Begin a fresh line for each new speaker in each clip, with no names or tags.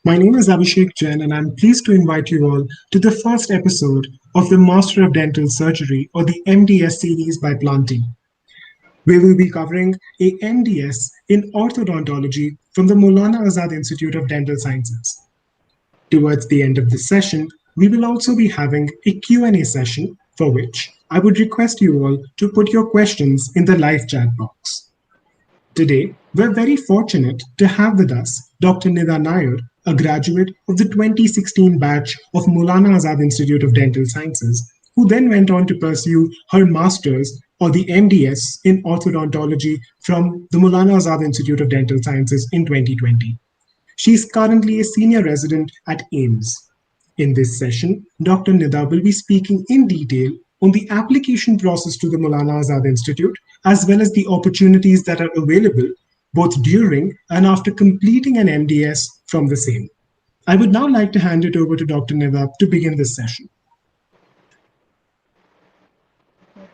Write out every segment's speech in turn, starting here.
My name is Abhishek Jain, and I'm pleased to invite you all to the first episode of the Master of Dental Surgery, or the MDS series by Planting. We will be covering a MDS in orthodontology from the Maulana Azad Institute of Dental Sciences. Towards the end of this session, we will also be having a Q&A session for which I would request you all to put your questions in the live chat box. Today, we're very fortunate to have with us Dr. Nida Nair, a graduate of the 2016 batch of Maulana Azad Institute of Dental Sciences, who then went on to pursue her master's or the MDS in orthodontology from the Maulana Azad Institute of Dental Sciences in 2020. She is currently a senior resident at AIMS. In this session, Dr. Nida will be speaking in detail on the application process to the Maulana Azad Institute, as well as the opportunities that are available both during and after completing an MDS from the same. I would now like to hand it over to Dr. Nida to begin this session.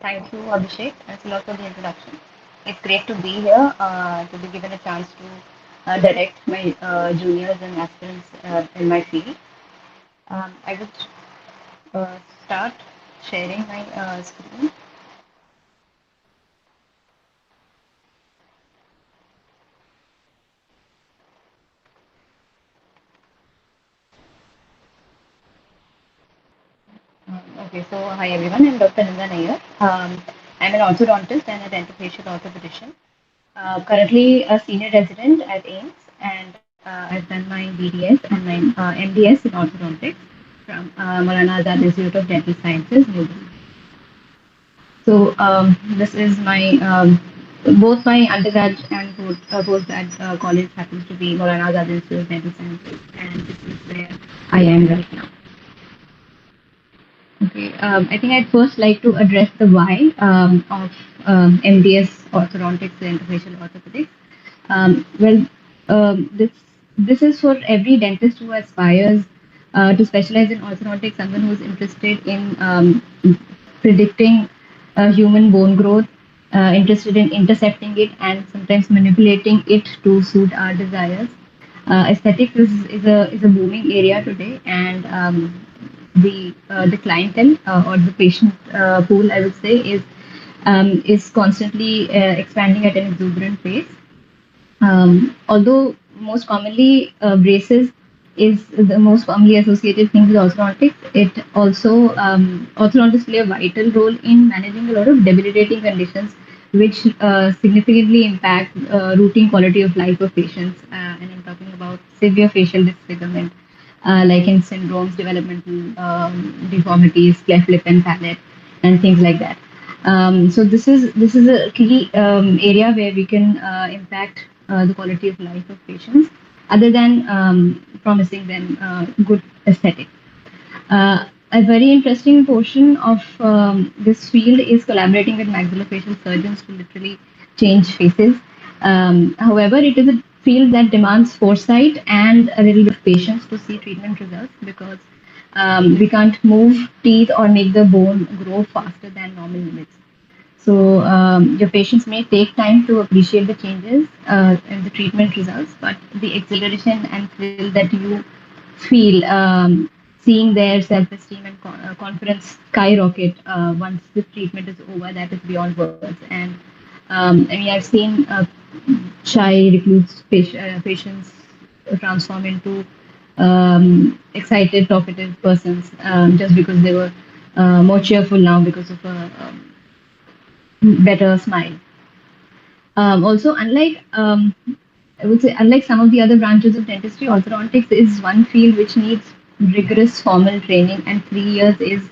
Thank you, Abhishek. Thanks a lot for the introduction. It's great to be here, to be given a chance to direct my juniors and aspirants in my field. I would start sharing my screen. Okay, so hi everyone, I'm Dr. Ninda Nair. I'm an orthodontist and a dentofacial orthopedician. Currently a senior resident at AIMS, and I've done my BDS and my MDS in orthodontics from Maulana Azad Institute of Dental Sciences, New Delhi. So this is my both my undergrad and postgrad college happens to be Maulana Azad Institute of Dental Sciences, and this is where I am right now. Okay, I think I'd first like to address the why of MDS orthodontics and facial orthopedics. Well, this is for every dentist who aspires to specialize in orthodontics, someone who's interested in predicting human bone growth, interested in intercepting it and sometimes manipulating it to suit our desires. Aesthetics is a booming area today, and the clientele or the patient pool, I would say, is constantly expanding at an exuberant pace. Although most commonly braces is the most commonly associated thing with orthodontics, it also orthodontists play a vital role in managing a lot of debilitating conditions which significantly impact routine quality of life of patients. And I'm talking about severe facial disfigurement, like in syndromes, developmental deformities, cleft lip and palate, and things like that. So this is a key area where we can impact the quality of life of patients, other than promising them good aesthetic. A very interesting portion of this field is collaborating with maxillofacial surgeons to literally change faces. However, it is a field that demands foresight and a little bit of patience to see treatment results, because we can't move teeth or make the bone grow faster than normal limits. So your patients may take time to appreciate the changes and the treatment results, but the exhilaration and thrill that you feel seeing their self-esteem and confidence skyrocket once the treatment is over, that is beyond words. And I mean, I've seen shy, recluse patients transform into excited, talkative persons just because they were more cheerful now because of a better smile. Also, I would say, unlike some of the other branches of dentistry, orthodontics is one field which needs rigorous formal training, and 3 years is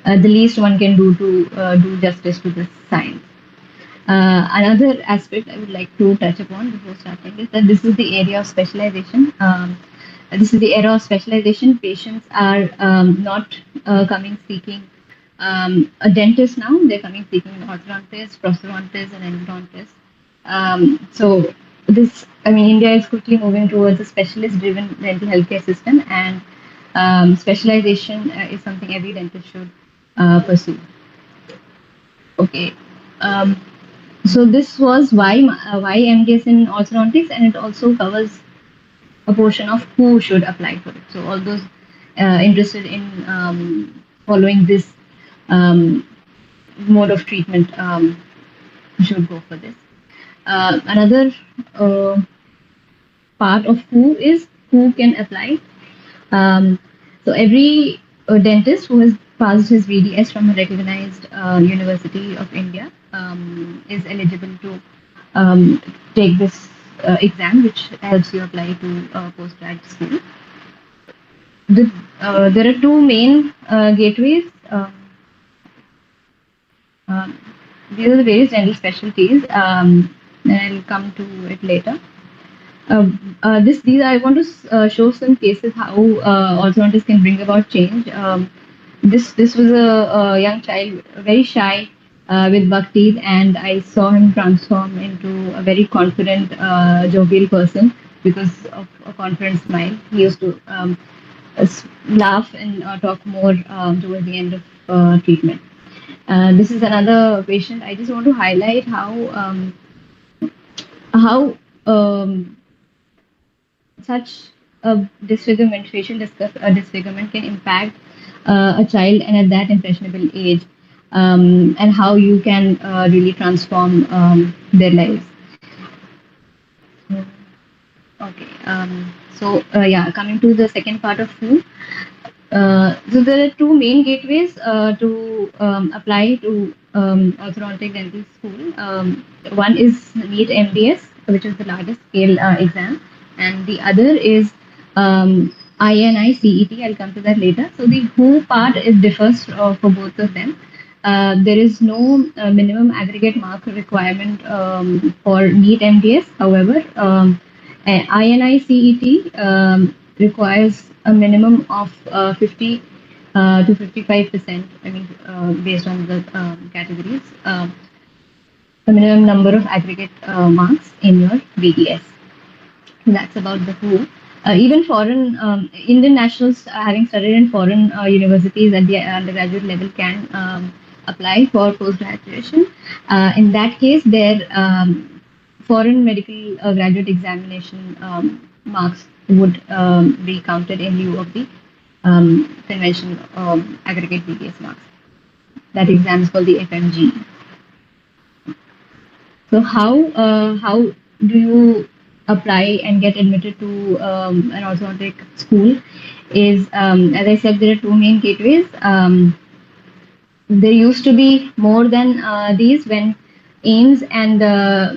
the least one can do to do justice to this science. Another aspect I would like to touch upon before starting is that this is the area of specialization. This is the era of specialization. Patients are not coming seeking a dentist now. They're coming seeking an orthodontist, prosthodontist, and endodontist. So this, I mean, India is quickly moving towards a specialist-driven dental healthcare system, and specialization is something every dentist should pursue. Okay. Um, so this was why MDS in orthodontics, and it also covers a portion of who should apply for it. So all those interested in following this um, mode of treatment should go for this. Another uh, part of who is who can apply. Um, so every dentist who has passed his VDS from a recognized University of India is eligible to take this exam, which helps you apply to postgrad school. There are two main gateways. Um, these are the various dental specialties, and I'll come to it later. These I want to show some cases how orthodontists can bring about change. This was a young child, very shy, with buck teeth, and I saw him transform into a very confident, jovial person because of a confident smile. He used to laugh and talk more towards the end of treatment. This is another patient. I just want to highlight how such a disfigurement, disfigurement can impact a child and at that impressionable age, and how you can really transform their lives. Okay. Yeah, coming to the second part of who. So there are two main gateways to apply to orthodontic dental school. One is NEET MDS, which is the largest scale exam, and the other is INI CET. I'll come to that later. So the who part differs for both of them. There is no minimum aggregate mark requirement for NEET MDS. However, INI CET requires a minimum of 50 to 55%. I mean, based on the categories, the minimum number of aggregate marks in your VDS. That's about the who. Even foreign Indian nationals having studied in foreign universities at the undergraduate level can apply for post-graduation. In that case, their foreign medical graduate examination marks would be counted in lieu of the conventional aggregate VDS marks. That exam is called the FMG. So how do you apply and get admitted to an orthodontic school? Is as I said, there are two main gateways. There used to be more than these when AIMS and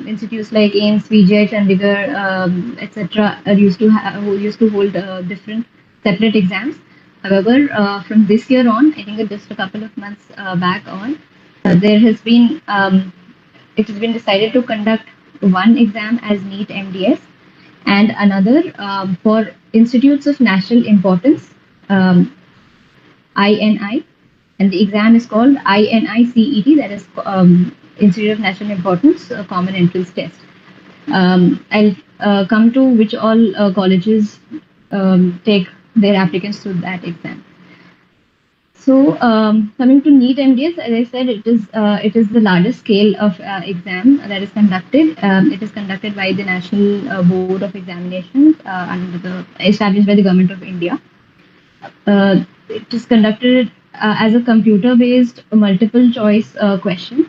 institutes like AIMS, VGI, Chandigarh, etc. used to hold different separate exams. However, from this year on, I think just a couple of months back on, there has been it has been decided to conduct one exam as NEET MDS and another for institutes of national importance, INI, and the exam is called INI CET, that is Institute of National Importance Common Entrance Test. I'll come to which all colleges take their applicants through that exam. So coming to NEET MDS, as I said, it is the largest scale of exam that is conducted. It is conducted by the National Board of Examinations established by the Government of India. It is conducted as a computer-based multiple choice question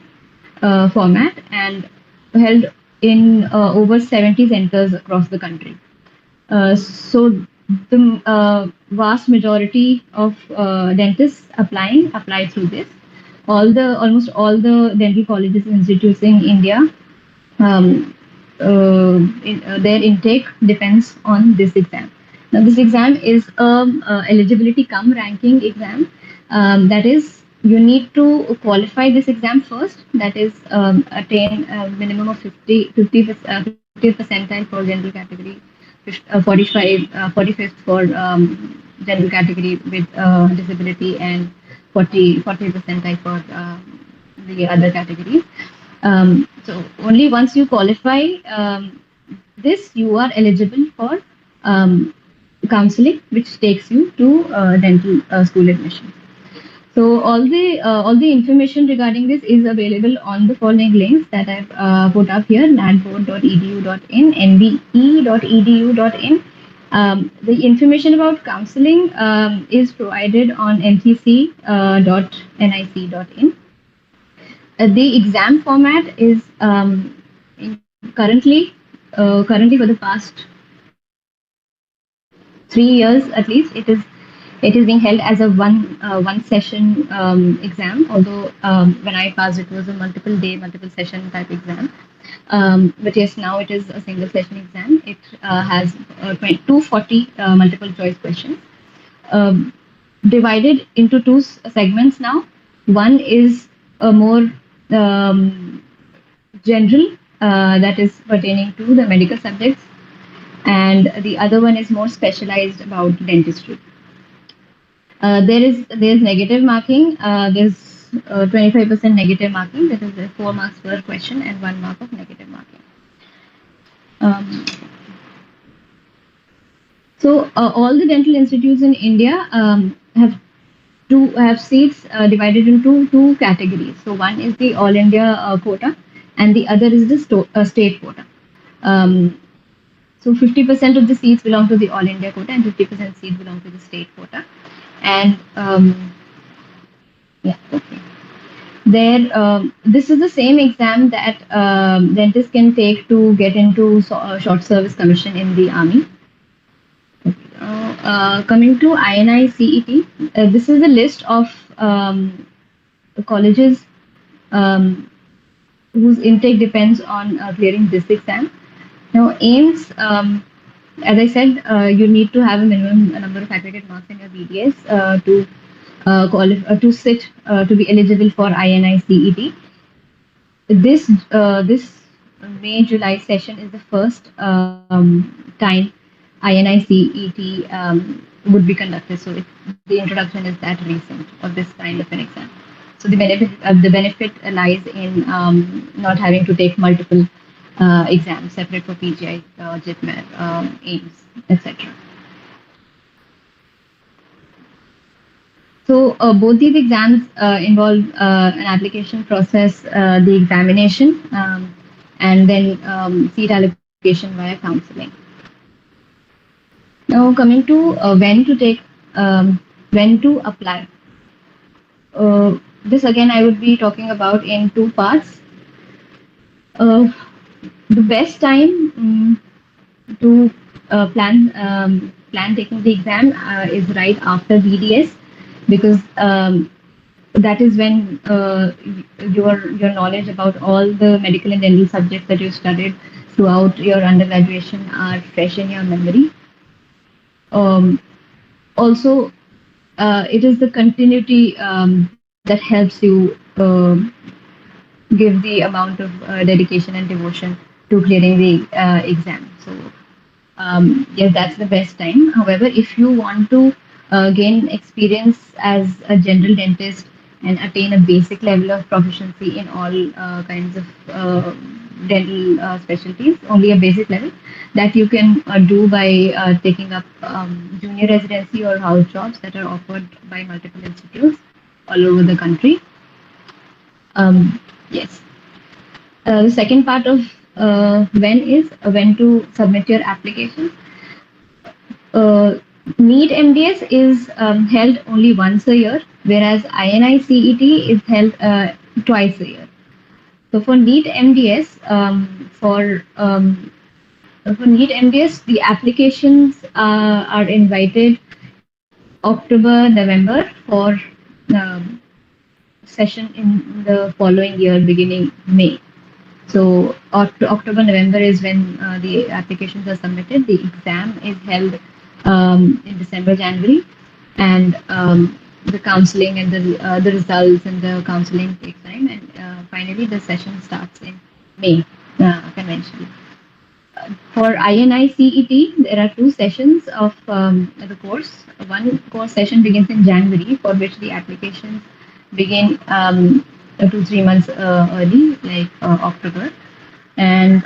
format and held in over 70 centers across the country. So the vast majority of dentists apply through this. Almost all the dental colleges and institutes in India, their intake depends on this exam. Now, this exam is eligibility cum ranking exam. That is, you need to qualify this exam first. That is, attain a minimum of 50 percentile for general category, 45th for general category with disability, and 40 percentile for the other categories. So only once you qualify this, you are eligible for counseling, which takes you to dental school admission. So all the information regarding this is available on the following links that I've put up here: nadboard.edu.in, nbe.edu.in, The information about counseling is provided on mtc.nic.in. The exam format is currently for the past 3 years at least, it is being held as a one session exam. Although when I passed, it was a multiple day, multiple session type exam. But yes, now it is a single session exam. It has 240 multiple choice questions, um, divided into two segments now. One is a more um, general, that is pertaining to the medical subjects, and the other one is more specialized about dentistry. There's negative marking. There's 25% negative marking. That is 4 marks per question and 1 mark of negative marking. Um, all the dental institutes in India have seats divided into two categories. So one is the All India quota, and the other is the state quota. Um, so 50% of the seats belong to the All India quota, and 50% seats belong to the state quota. And yeah, okay. This is the same exam that dentists can take to get into short service commission in the army. Coming to INI CET, this is a list of colleges um, whose intake depends on clearing this exam. Now, AIMS, as I said, you need to have a minimum number of aggregate marks in your BDS to sit to be eligible for INI CET. This May-July session is the first time INI CET would be conducted. So the introduction is that recent of this kind of an exam. So the benefit lies in not having to take multiple exams separate for PGI, JITMER, AIMS, etc. So both these exams involve an application process, the examination, and then seat allocation via counseling. Now coming to when to apply. This again I would be talking about in two parts. The best time to plan taking the exam is right after BDS, because that is when your knowledge about all the medical and dental subjects that you studied throughout your undergraduation are fresh in your memory. Also, it is the continuity that helps you give the amount of dedication and devotion to clearing the exam. So yes, that's the best time. However, if you want to gain experience as a general dentist and attain a basic level of proficiency in all kinds of dental specialties, only a basic level, that you can do by taking up junior residency or house jobs that are offered by multiple institutes all over the country. Yes. The second part of when to submit your application. NEET MDS is held only once a year, whereas INI CET is held twice a year. So for NEET MDS, the applications are invited October, November for session in the following year, beginning May. So October, November is when the applications are submitted. The exam is held in December, January, and the counseling and the results and the counseling takes time, and finally the session starts in May conventionally. For INI CET, there are 2 sessions of the course. One course session begins in January, for which the applications begin 2-3 months early, like October. And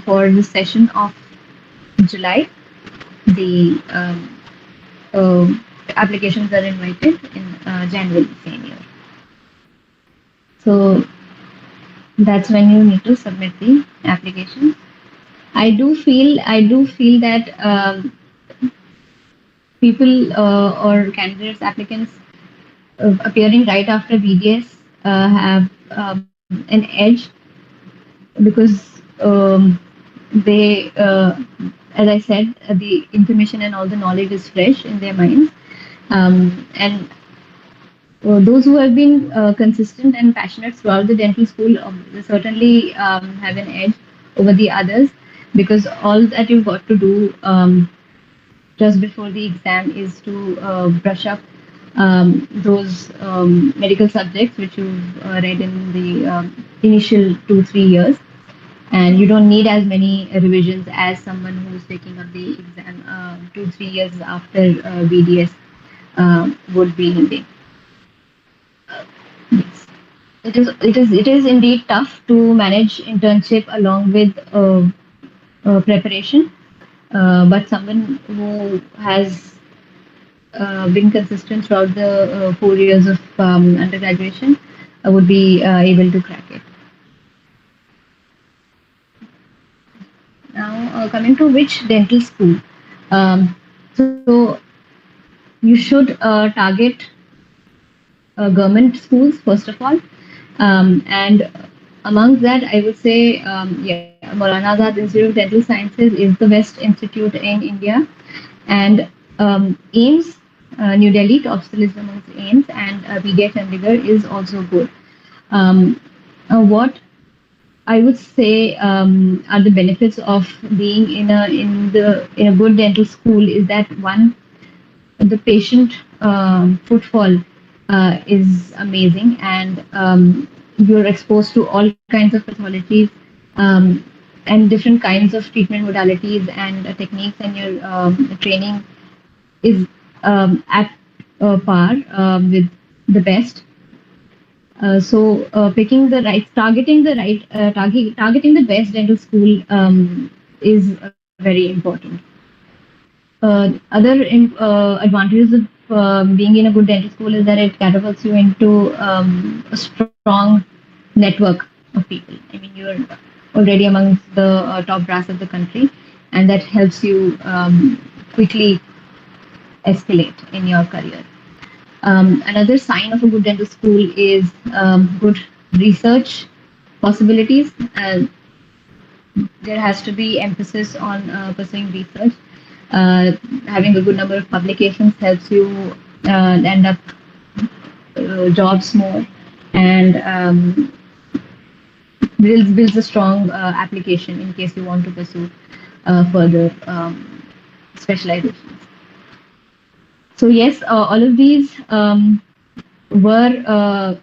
for the session of July, the applications are invited in January same year. So that's when you need to submit the application. I do feel that people or candidates applicants appearing right after BDS have an edge because they, as I said, the information and all the knowledge is fresh in their minds, and those who have been consistent and passionate throughout the dental school certainly have an edge over the others because all that you've got to do just before the exam is to brush up those medical subjects which you've read in the initial 2 3 years, and you don't need as many revisions as someone who's taking up the exam 2 3 years after BDS would be needing. Yes. It is indeed tough to manage internship along with preparation, but someone who has been consistent throughout the 4 years of undergraduation would be able to crack it. Now, coming to which dental school. So you should target government schools first of all, and amongst that, I would say, yeah, Maulana Azad Institute of Dental Sciences is the best institute in India, and AIMS, New Delhi tops the list amongst AIMS, and BDI Chandigarh is also good. What I would say are the benefits of being in a good dental school is that one, the patient footfall is amazing, and you're exposed to all kinds of pathologies and different kinds of treatment modalities and techniques, and your training is at par with the best. So picking the right, targeting the best dental school is very important. Other advantages of being in a good dental school is that it catapults you into a strong network of people. I mean, you're already amongst the top brass of the country, and that helps you quickly escalate in your career. Another sign of a good dental school is good research possibilities. There has to be emphasis on pursuing research. Having a good number of publications helps you end up jobs more, and builds a strong application in case you want to pursue further specializations. So yes, all of these were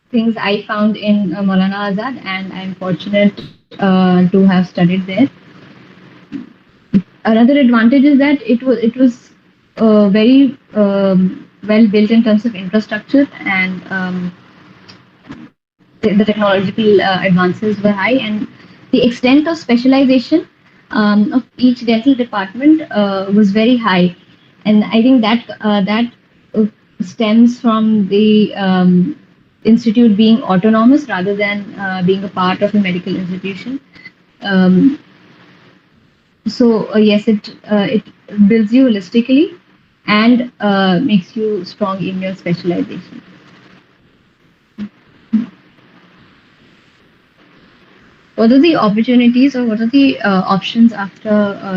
things I found in Maulana Azad, and I'm fortunate to have studied there. Another advantage is that it was very well built in terms of infrastructure, and the technological advances were high, and the extent of specialization of each dental department was very high, and I think that stems from the institute being autonomous rather than being a part of a medical institution. Um, so yes, it builds you holistically and makes you strong in your specialization. What are the opportunities or what are the options after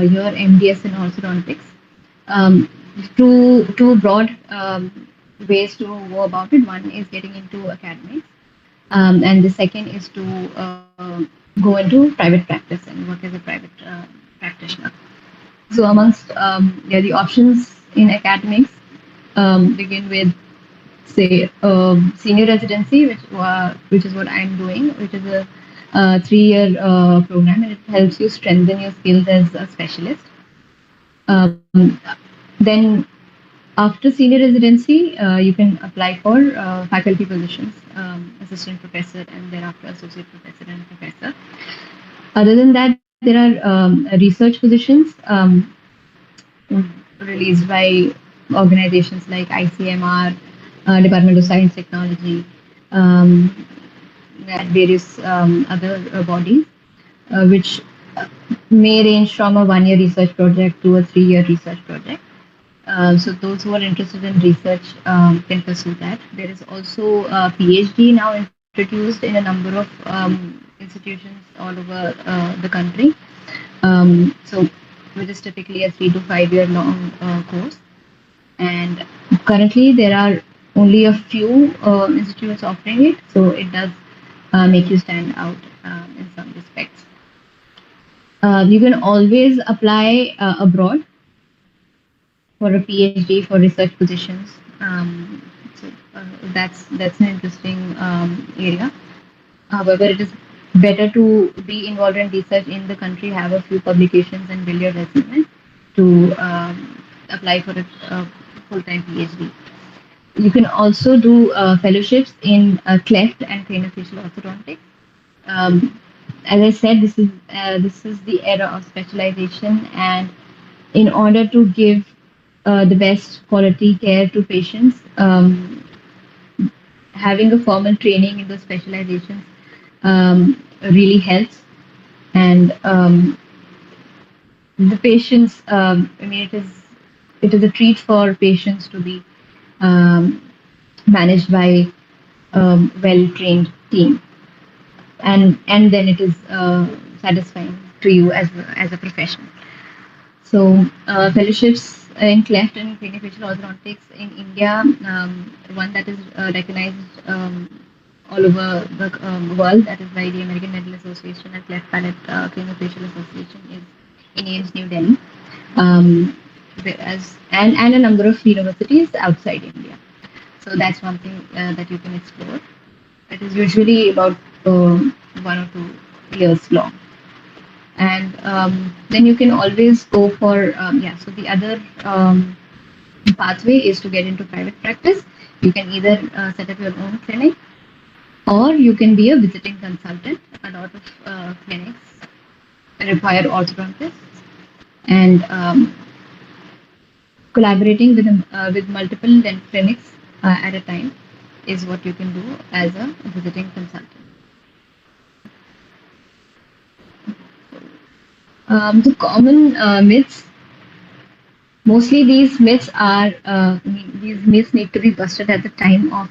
your MDS in orthodontics? Um, two broad ways to go about it. One is getting into academics, and the second is to go into private practice and work as a private practitioner. So amongst yeah, the options in academics begin with, say, senior residency, which is what I'm doing, which is a 3 year program, and it helps you strengthen your skills as a specialist. Um, then after senior residency, you can apply for faculty positions, assistant professor, and thereafter associate professor and professor. Other than that, there are research positions released by organizations like ICMR, Department of Science Technology, and various other bodies, which may range from a 1 year research project to a 3 year research project. So those who are interested in research can pursue that. There is also a PhD now introduced in a number of institutions all over the country. So which is typically a 3 to 5 year long course. And currently there are only a few institutes offering it, so it does make you stand out in some respects. You can always apply abroad for a PhD for research positions. So that's an interesting area. However, it is better to be involved in research in the country, have a few publications, and build your resume to apply for a full-time PhD. You can also do fellowships in cleft and craniofacial orthodontics. Um, as I said, this is the era of specialization, and in order to give the best quality care to patients, having a formal training in those specializations really helps. And the patients, I mean, it is a treat for patients to be um, managed by well trained team, and then it is satisfying to you as a professional. So fellowships in cleft and craniofacial orthodontics in India, one that is recognized all over the world, that is by the American Dental Association and Cleft Palate Craniofacial Association, is in AIMS New Delhi, um, and a number of universities outside India. So that's one thing that you can explore. It is usually about 1 or 2 years long. And then you can always go for, yeah, so the other pathway is to get into private practice. You can either set up your own clinic, or you can be a visiting consultant. A lot of clinics require orthodontists, and collaborating with multiple clinics at a time is what you can do as a visiting consultant. The common myths, mostly these myths need to be busted at the time of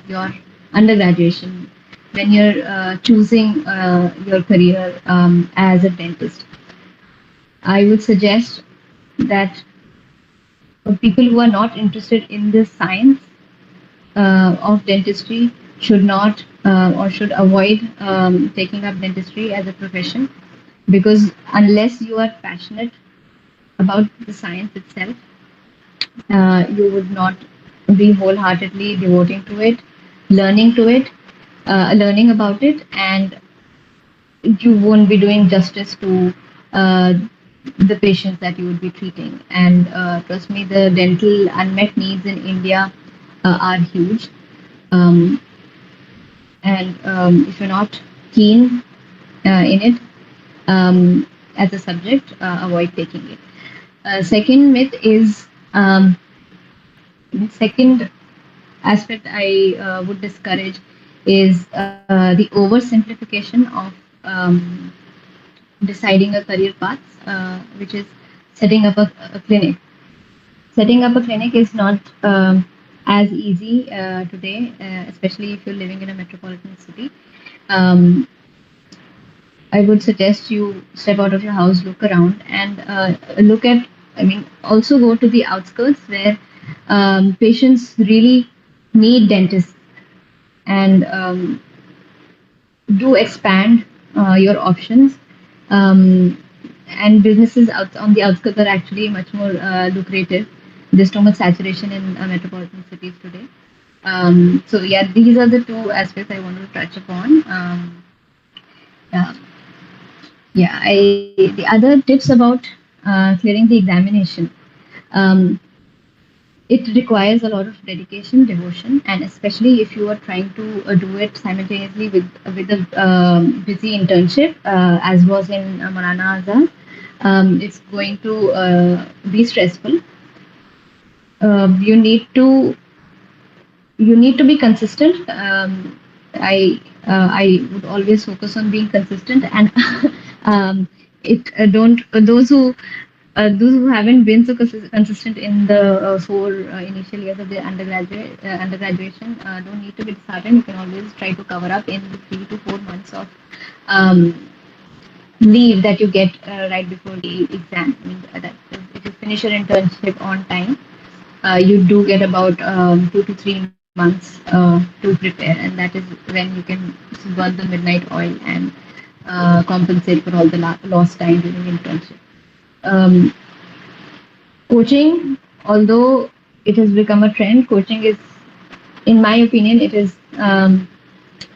your undergraduation, when you're choosing your career as a dentist. I would suggest that for people who are not interested in the science of dentistry should not or should avoid taking up dentistry as a profession, because unless you are passionate about the science itself, you would not be wholeheartedly devoting to it, learning about it, and you won't be doing justice to uh, the patients that you would be treating. And trust me, the dental unmet needs in India are huge. Um, and if you're not keen in it as a subject, avoid taking it. Second myth is the second aspect I would discourage is the oversimplification of um, deciding a career path, which is setting up a clinic. Setting up a clinic is not as easy today, especially if you're living in a metropolitan city. Um, I would suggest you step out of your house, look around, and look at. I mean, also go to the outskirts where patients really need dentists, and do expand your options. Um, and businesses out on the outskirts are actually much more lucrative. There's too much saturation in metropolitan cities today. So yeah, these are the two aspects I wanted to touch upon. Yeah, yeah. The other tips about clearing the examination. Um, it requires a lot of dedication, devotion, and especially if you are trying to do it simultaneously with a busy internship, as was in Marana Azad. It's going to be stressful. You need to be consistent. I would always focus on being consistent, and um, it don't those who haven't been so consistent in the four initial years of their undergraduation don't need to be disheartened. You can always try to cover up in the 3 to 4 months of um, leave that you get right before the exam. I mean, that if you finish your internship on time, you do get about 2 to 3 months to prepare, and that is when you can burn the midnight oil and compensate for all the lost time during internship. Um, Coaching, although it has become a trend, coaching is, in my opinion, it is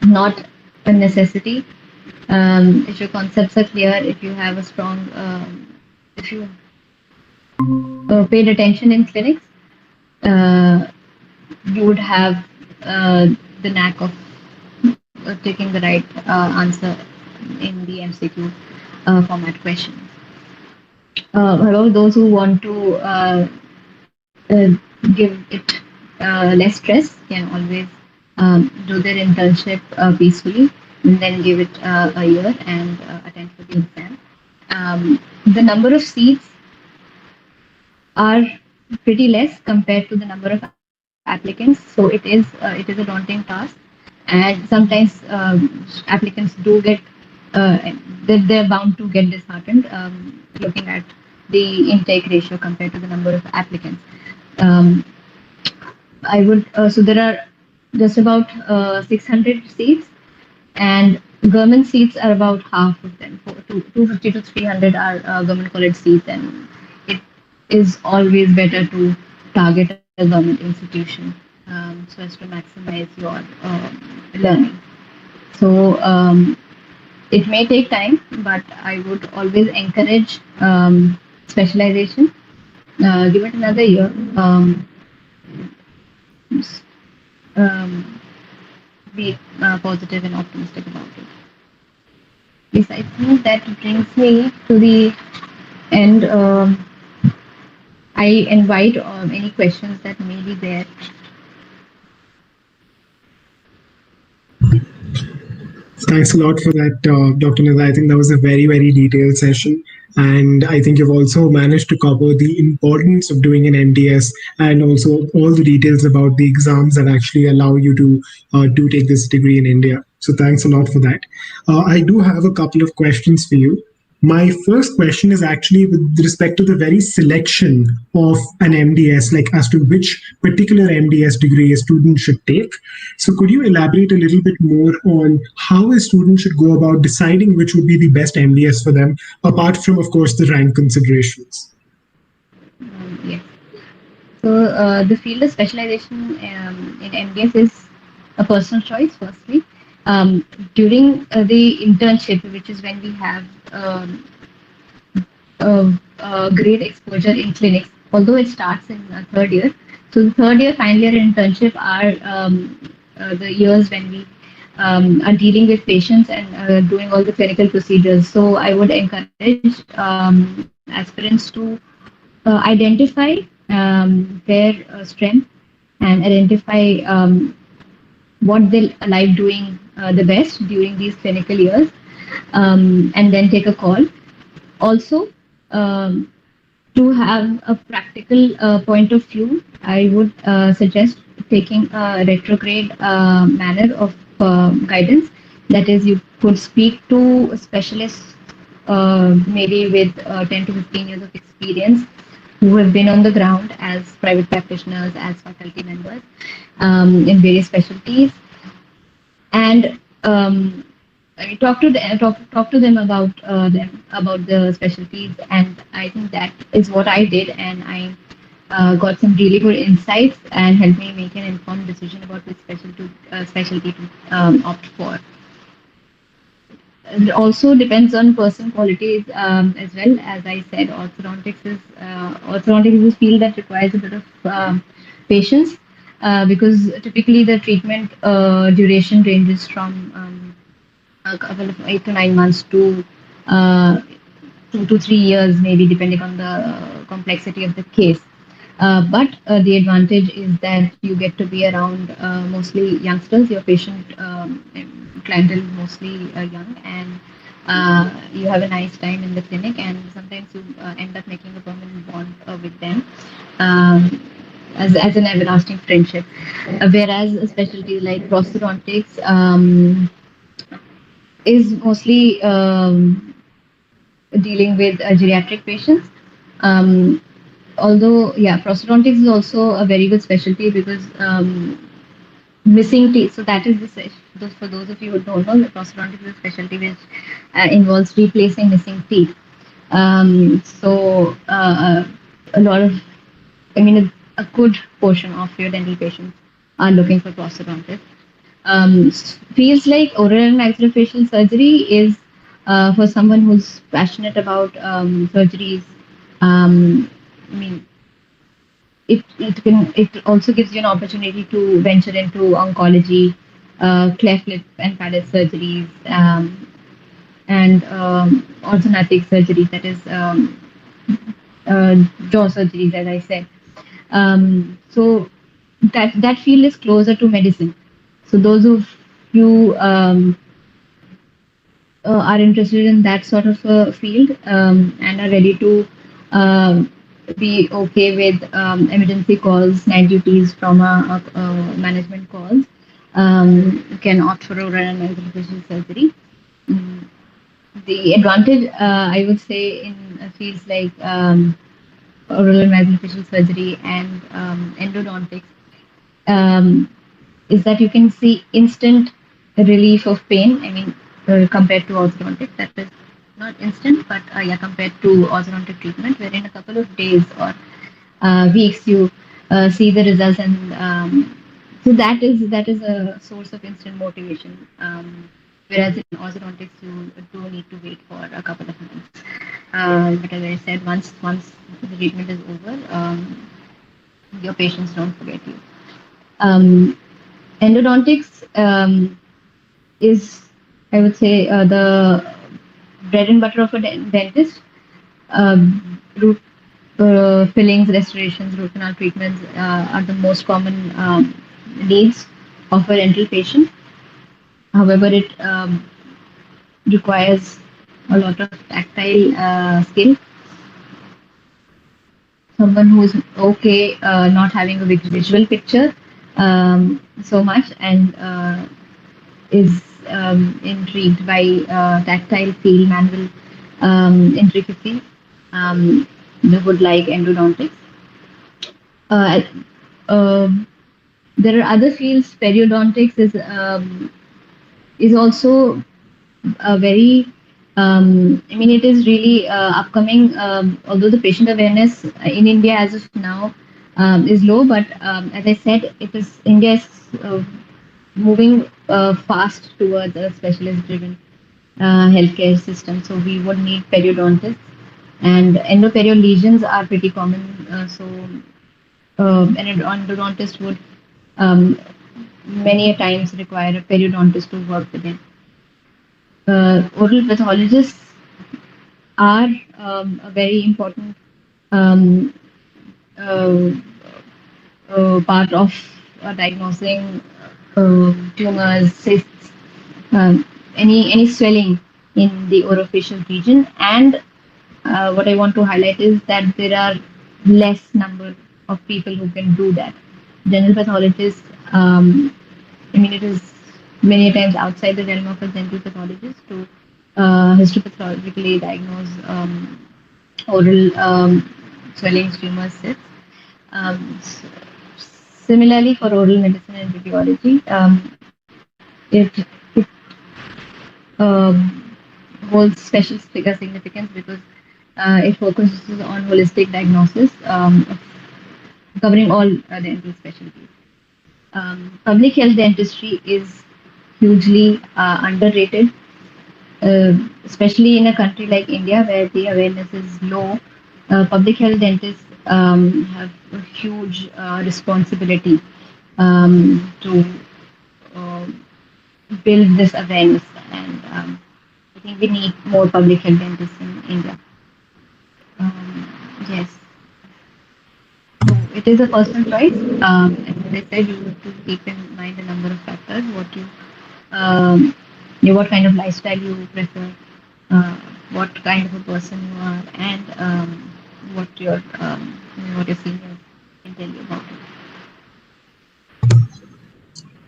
not a necessity. If your concepts are clear, if you have a strong, if you paid attention in clinics, uh, you would have the knack of taking the right answer in the MCQ format questions. However, those who want to uh, give it less stress can always do their internship peacefully and then give it a year and attend for the exam. The number of seats are pretty less compared to the number of applicants, so it is a daunting task, and sometimes applicants do get they're bound to get disheartened looking at the intake ratio compared to the number of applicants. Um, I would so there are just about 600 seats, and government seats are about half of them. 250 to 300 are government college seats, and it is always better to target a government institution so as to maximize your learning. So it may take time, but I would always encourage specialization. Give it another year. Um, be positive and optimistic about it. Yes, I think that brings me to the end. I invite any questions that may be there.
Thanks a lot for that, Dr. Nida. I think that was a very, very detailed session. And I think you've also managed to cover the importance of doing an MDS and also all the details about the exams that actually allow you to do take this degree in India. So thanks a lot for that. I do have a couple of questions for you. My first question is actually with respect to the very selection of an MDS, like as to which particular MDS degree a student should take. So, could you elaborate a little bit more on how a student should go about deciding which would be the best MDS for them, apart from, of course, the rank considerations?
Yes. So the field of specialization in MDS is a personal choice. Firstly, during the internship, which is when we have great exposure in clinics, although it starts in third year. So the third year, final year internship are the years when we are dealing with patients and doing all the clinical procedures. So I would encourage aspirants to identify their strength and identify what they like doing the best during these clinical years, and then take a call. Also, um, to have a practical point of view, I would suggest taking a retrograde manner of guidance. That is, you could speak to specialists, maybe with 10 to 15 years of experience, who have been on the ground as private practitioners, as faculty members in various specialties, and talk to them about the specialties. And I think that is what I did, and I got some really good insights and helped me make an informed decision about which specialty to opt for. It also depends on person qualities as well. As I said, orthodontics is a field that requires a bit of patience because typically the treatment duration ranges from a couple of 8 to 9 months to 2 to 3 years, maybe depending on the complexity of the case. But the advantage is that you get to be around mostly youngsters. Your patient clientele is mostly young, and You have a nice time in the clinic, and sometimes you end up making a permanent bond with them. Um, as an everlasting friendship. Whereas a specialty like prosthodontics is mostly dealing with geriatric patients. Um, Although, yeah, prosthodontics is also a very good specialty because missing teeth. So that is the for those of you who don't know, the prosthodontics is a specialty which involves replacing missing teeth. A lot of, I mean, a good portion of your dental patients are looking for prosthodontics. Feels like oral and maxillofacial surgery is for someone who's passionate about surgeries. I mean, it also gives you an opportunity to venture into oncology, cleft lip and palate surgeries, and orthodontic surgeries. That is jaw surgeries, as I said. So that field is closer to medicine. So those of you are interested in that sort of a field and are ready to be okay with emergency calls, night duties, trauma management calls, you can opt for oral and maxillofacial surgery. Mm, The advantage, I would say, in fields like oral and maxillofacial surgery and endodontics um, is that you can see instant relief of pain. I mean, compared to orthodontic, that is not instant, but yeah, compared to orthodontic treatment, where in a couple of days or weeks you see the results, and so that is a source of instant motivation. Whereas in orthodontics, you do need to wait for a couple of months. But as I said, once the treatment is over, your patients don't forget you. Um, Endodontics is, I would say, the bread and butter of a dentist. Root fillings, restorations, root canal treatments are the most common needs of a dental patient. However, it requires a lot of tactile skill. Someone who is okay not having a visual picture so much and is intrigued by tactile feel, manual intricacy. They would like endodontics. Uh, um there are other fields. Periodontics is also a very I mean, it is really upcoming. Although the patient awareness in India as of now is low, but as I said, it is India is moving fast towards a specialist-driven healthcare system. So we would need periodontists, and endoperioral lesions are pretty common. An endodontist would um, many a times require a periodontist to work with them. Oral pathologists are a very important um, uh, part of diagnosing tumors, cysts, any swelling in the orofacial region. And what I want to highlight is that there are less number of people who can do that. General pathologists, I mean, it is many times outside the realm of a dental pathologist to histopathologically diagnose oral swellings, tumors, cysts. Similarly, for oral medicine and radiology, it holds special significance because it focuses on holistic diagnosis, covering all dental specialties. Public health dentistry is hugely underrated, especially in a country like India where the awareness is low. Public health dentists have a huge responsibility to uh, build this awareness, and I think we need more public health dentists in India. Yes, so it is a personal choice. As I said, you need to keep in mind a number of factors. What you, what kind of lifestyle you prefer, uh, what kind of a person you are, and what your seniors can tell you about it.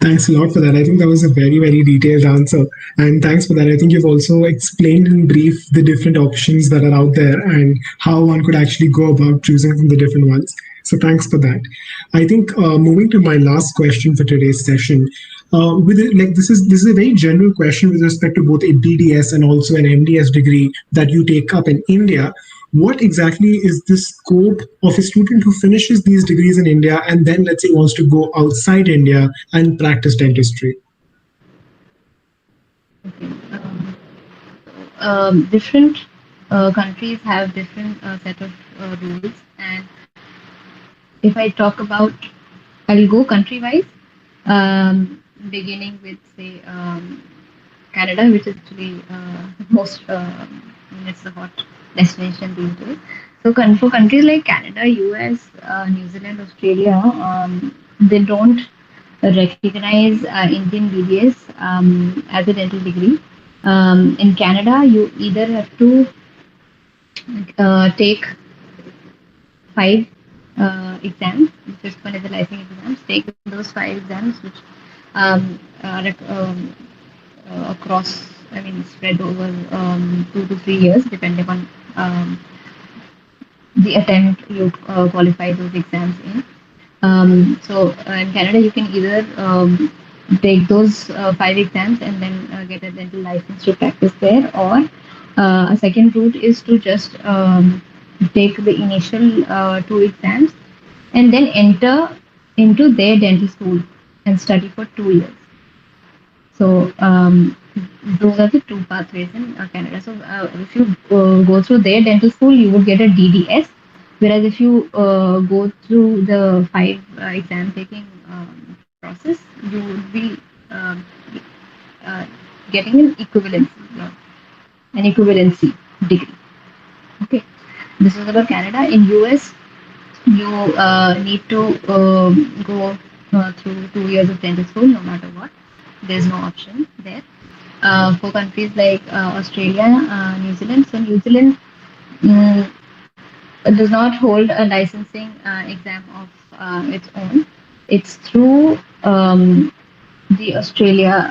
Thanks a lot for that. I think that was a very, very detailed answer. And thanks for that. I think you've also explained in brief the different options that are out there and how one could actually go about choosing from the different ones. So thanks for that. I think moving to my last question for today's session, with it, like this is a very general question with respect to both a BDS and also an MDS degree that you take up in India. What exactly is the scope of a student who finishes these degrees in India and then, let's say, wants to go outside India and practice dentistry?
Okay. Different countries have different set of rules, and if I talk about, I'll go country wise, beginning with say Canada, which is actually most it's a hot destination these days. So for countries like Canada, US, New Zealand, Australia, they don't recognize Indian BDS as a dental degree. In Canada, you either have to take five exams, which is one of the licensing exams. Take those five exams, which are across, I mean, spread over 2 to 3 years, depending on the attempt you qualify those exams in. So in Canada, you can either take those five exams and then get a dental license to practice there, or a second route is to just take the initial two exams and then enter into their dental school and study for 2 years. So those are the two pathways in Canada. So if you go through their dental school, you would get a DDS. Whereas if you go through the five exam taking process, you would be um, uh, getting an equivalency degree. Okay, this is about Canada. In US, you need to go through 2 years of dental school, no matter what. There's no option there. For countries like Australia, New Zealand, so New Zealand mm, does not hold a licensing exam of its own. It's through the Australian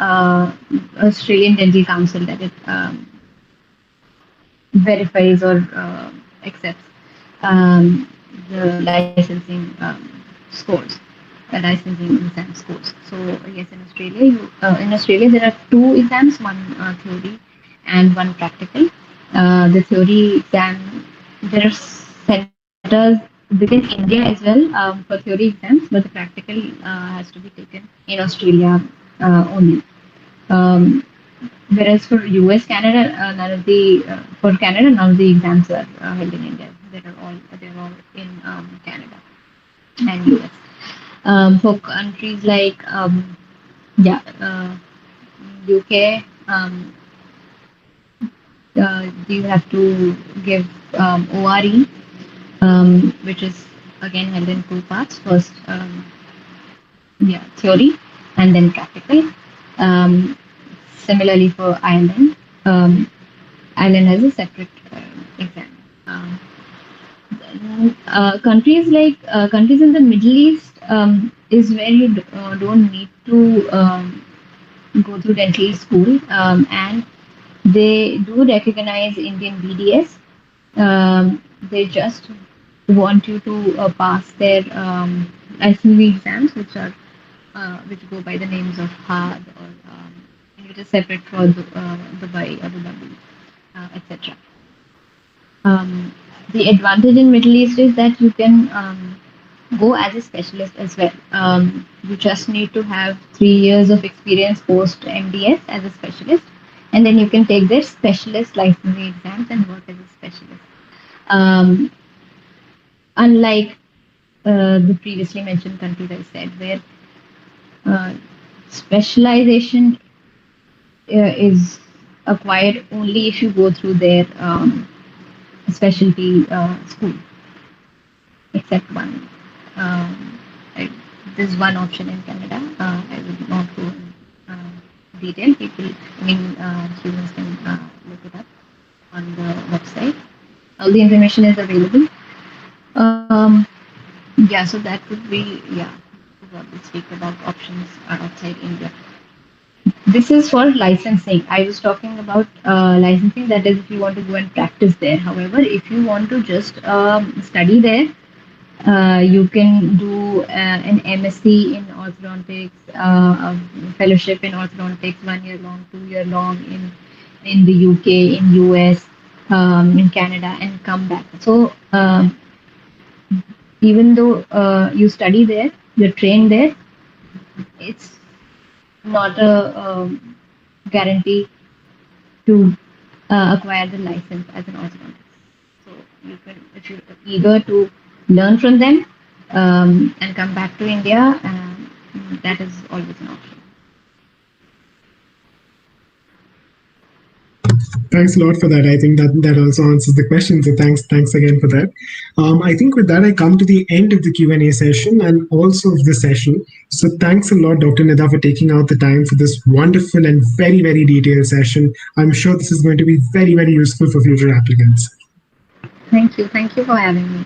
Dental Council that it verifies or accepts the licensing scores, licensing exam scores. So yes, in Australia there are two exams, one theory and one practical. The theory exam, there are centers within India as well for theory exams, but the practical has to be taken in Australia only. Um, Whereas for US, Canada, none of the for Canada, none of the exams are held in India. They're all in Canada and US. For countries like yeah, UK, you have to give ORE, which is again held in two parts. First, yeah, theory, and then practical. Um, Similarly for Ireland, Ireland has a separate exam. Countries in the Middle East is where you don't need to go through dental school, and they do recognize Indian BDS. They just want you to pass their licensing exams, which go by the names of HAD, or which is separate for Dubai, Abu Dhabi, etc. Um, the advantage in Middle East is that you can go as a specialist as well. You just need to have 3 years of experience post MDS as a specialist, and then you can take their specialist licensing exams and work as a specialist. Um, Unlike the previously mentioned countries I said, where uh, specialization is acquired only if you go through their specialty school, except one. Um, I, there's one option in Canada. I will not go in detail. People, I mean, students can look it up. on the website. All the information is available. Um, yeah, so that would be, yeah, what we speak about options outside India. This is for licensing. I was talking about licensing, that is, if you want to go and practice there. However, if you want to just study there, you can do an MSc in orthodontics, a fellowship in orthodontics, 1 year long, 2 year long in the UK, in US, in Canada, and come back. So even though you study there, you're trained there, it's not a guarantee to acquire the license as an orthodontist. So you can, if you're eager to learn from them and come back to India, that is always an option.
Thanks a lot for that. I think that also answers the question. So thanks again for that. I think with that I come to the end of the Q&A session and also of the session. So thanks a lot, Dr. Nida, for taking out the time for this wonderful and very detailed session. I'm sure this is going to be very useful for future applicants.
Thank you. Thank you for having me.